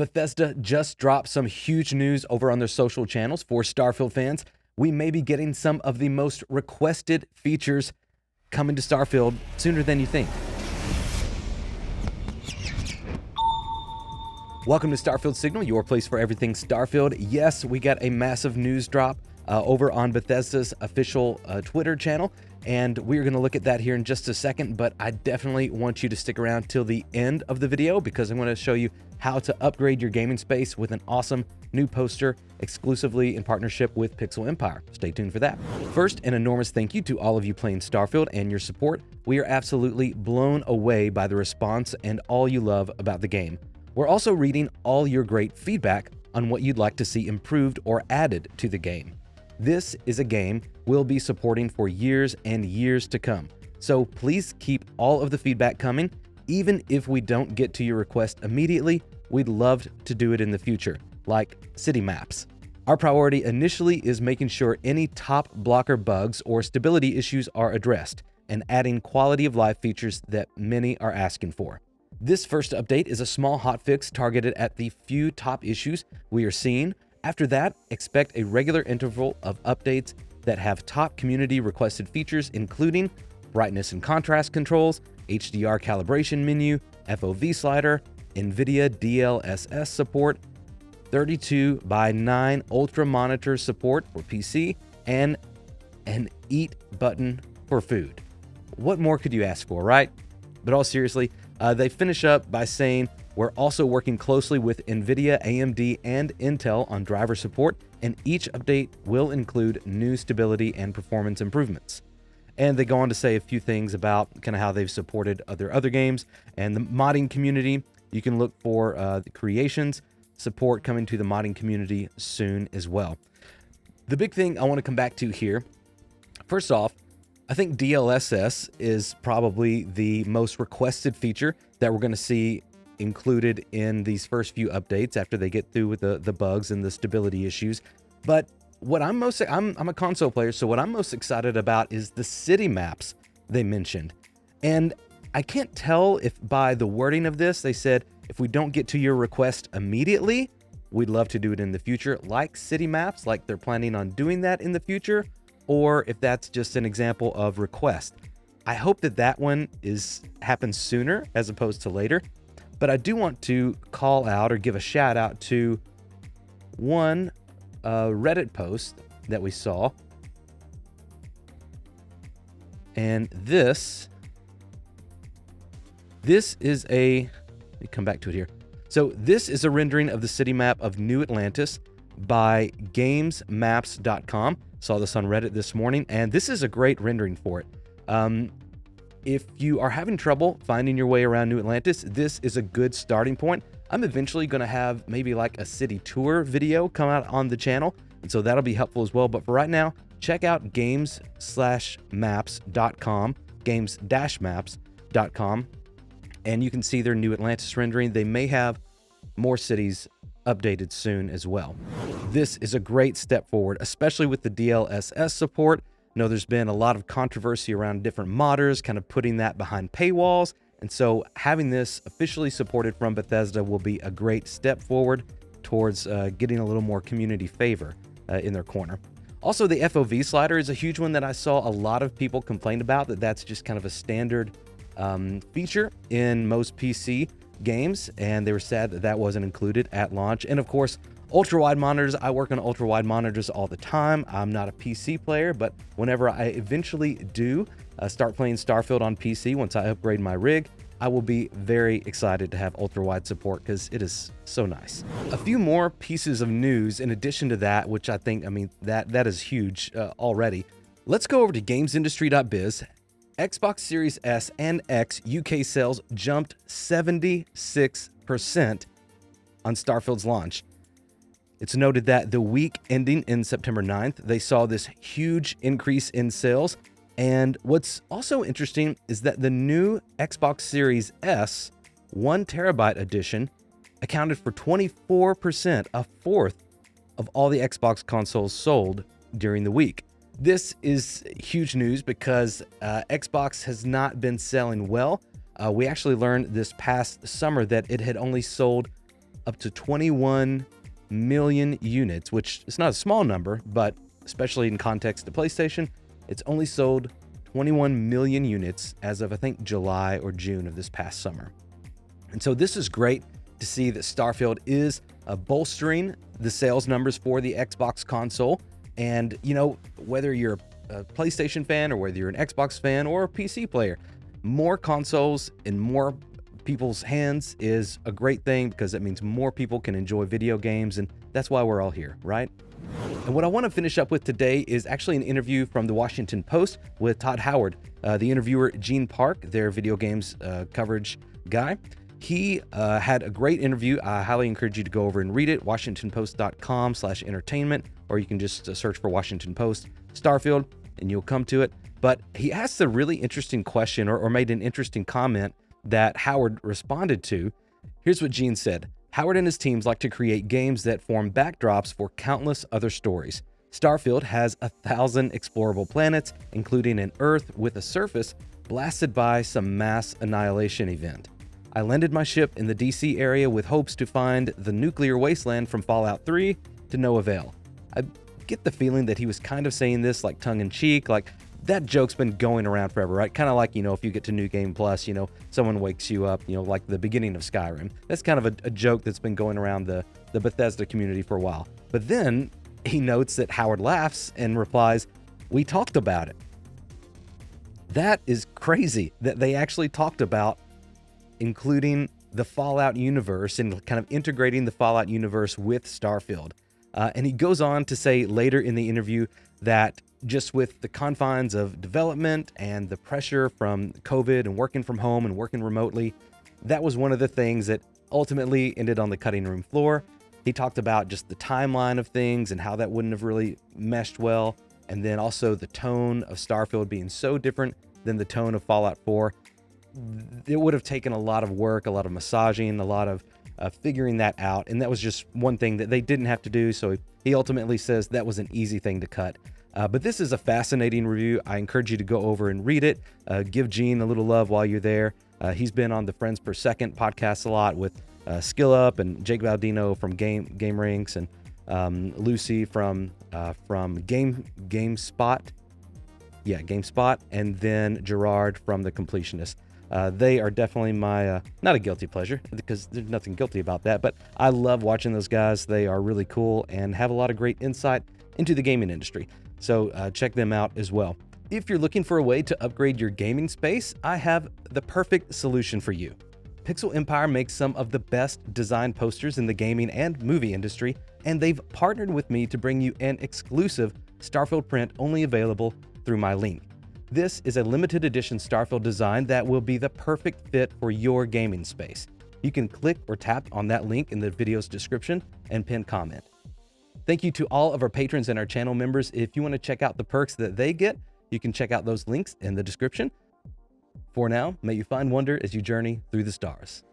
Bethesda just dropped some huge news over on their social channels for Starfield fans. We may be getting some of the most requested features coming to Starfield sooner than you think. Welcome to Starfield Signal, your place for everything Starfield. Yes, we got a massive news drop over on Bethesda's official Twitter channel, and we're going to look at that here in just a second, but I definitely want you to stick around till the end of the video because I'm going to show you how to upgrade your gaming space with an awesome new poster exclusively in partnership with Pixel Empire. Stay tuned for that. First, an enormous thank you to all of you playing Starfield and your support. We are absolutely blown away by the response and all you love about the game. We're also reading all your great feedback on what you'd like to see improved or added to the game. This is a game we'll be supporting for years and years to come. So please keep all of the feedback coming. Even if we don't get to your request immediately, we'd love to do it in the future, like city maps. Our priority initially is making sure any top blocker bugs or stability issues are addressed and adding quality of life features that many are asking for. This first update is a small hotfix targeted at the few top issues we are seeing. After that, expect a regular interval of updates that have top community requested features, including brightness and contrast controls, HDR calibration menu, FOV slider, NVIDIA DLSS support, 32:9 Ultra monitor support for PC, and an eat button for food. What more could you ask for, right? But all seriously, they finish up by saying, we're also working closely with NVIDIA, AMD, and Intel on driver support, and each update will include new stability and performance improvements. And they go on to say a few things about kind of how they've supported other games and the modding community. You can look for the creations support coming to the modding community soon as well. The big thing I want to come back to here, first off, I think DLSS is probably the most requested feature that we're going to see included in these first few updates after they get through with the bugs and the stability issues. But what I'm a console player, so what I'm most excited about is the city maps they mentioned. And I can't tell if by the wording of this, they said, if we don't get to your request immediately, we'd love to do it in the future, like city maps, like they're planning on doing that in the future, or if that's just an example of request. I hope that one happens sooner as opposed to later. But I do want to call out or give a shout out to one Reddit post that we saw. And this is let me come back to it here. So this is a rendering of the city map of New Atlantis by GamesMaps.com. Saw this on Reddit this morning, and this is a great rendering for it. If you are having trouble finding your way around New Atlantis, this is a good starting point. I'm eventually going to have maybe like a city tour video come out on the channel, and so that'll be helpful as well. But for right now, check out games-maps.com, games-maps.com, and you can see their New Atlantis rendering. They may have more cities updated soon as well. This is a great step forward, especially with the DLSS support. I know there's been a lot of controversy around different modders kind of putting that behind paywalls, and so having this officially supported from Bethesda will be a great step forward towards getting a little more community favor in their corner. Also, the FOV slider is a huge one that I saw a lot of people complain about, that's just kind of a standard feature in most PC games, and they were sad that wasn't included at launch. And of course, ultra-wide monitors. I work on ultra-wide monitors all the time. I'm not a PC player, but whenever I eventually do start playing Starfield on PC, once I upgrade my rig, I will be very excited to have ultra-wide support because it is so nice. A few more pieces of news in addition to that, which I think, that is huge already. Let's go over to GamesIndustry.biz. Xbox Series S and X UK sales jumped 76% on Starfield's launch. It's noted that the week ending in September 9th, they saw this huge increase in sales. And what's also interesting is that the new Xbox Series S 1 terabyte edition accounted for 24%, a fourth of all the Xbox consoles sold during the week. This is huge news because Xbox has not been selling well. We actually learned this past summer that it had only sold up to 21 million units, which is not a small number, but especially in context to PlayStation, it's only sold 21 million units as of, I think, July or June of this past summer. And so this is great to see that Starfield is bolstering the sales numbers for the Xbox console. And, you know, whether you're a PlayStation fan or whether you're an Xbox fan or a PC player, more consoles in more people's hands is a great thing, because that means more people can enjoy video games, and that's why we're all here, right? And what I want to finish up with today is actually an interview from the Washington Post with Todd Howard, the interviewer Gene Park, their video games coverage guy. He had a great interview. I highly encourage you to go over and read it, washingtonpost.com/entertainment, or you can just search for Washington Post Starfield and you'll come to it. But he asked a really interesting question, or made an interesting comment that Howard responded to. Here's what Gene said. Howard and his teams like to create games that form backdrops for countless other stories. Starfield has 1,000 explorable planets, including an Earth with a surface blasted by some mass annihilation event. I landed my ship in the DC area with hopes to find the nuclear wasteland from Fallout 3 to no avail. I get the feeling that he was kind of saying this like tongue-in-cheek, like that joke's been going around forever, right? Kind of like, you know, if you get to New Game Plus, you know, someone wakes you up, you know, like the beginning of Skyrim. That's kind of a joke that's been going around the Bethesda community for a while. But then he notes that Howard laughs and replies, "We talked about it." That is crazy that they actually talked about including the Fallout universe and kind of integrating the Fallout universe with Starfield. And he goes on to say later in the interview that just with the confines of development and the pressure from COVID and working from home and working remotely, that was one of the things that ultimately ended on the cutting room floor. He talked about just the timeline of things and how that wouldn't have really meshed well. And then also the tone of Starfield being so different than the tone of Fallout 4. It would have taken a lot of work, a lot of massaging, a lot of figuring that out. And that was just one thing that they didn't have to do. So he ultimately says that was an easy thing to cut. But this is a fascinating review. I encourage you to go over and read it. Give Gene a little love while you're there. He's been on the Friends Per Second podcast a lot with Skill Up and Jake Baldino from Game Ranks and Lucy from GameSpot. Yeah, GameSpot, and then Gerard from The Completionist. They are definitely my, not a guilty pleasure, because there's nothing guilty about that, but I love watching those guys. They are really cool and have a lot of great insight into the gaming industry. So check them out as well. If you're looking for a way to upgrade your gaming space, I have the perfect solution for you. Pixel Empire makes some of the best designed posters in the gaming and movie industry, and they've partnered with me to bring you an exclusive Starfield print only available through my link. This is a limited edition Starfield design that will be the perfect fit for your gaming space. You can click or tap on that link in the video's description and pin comment. Thank you to all of our patrons and our channel members. If you want to check out the perks that they get, you can check out those links in the description. For now, may you find wonder as you journey through the stars.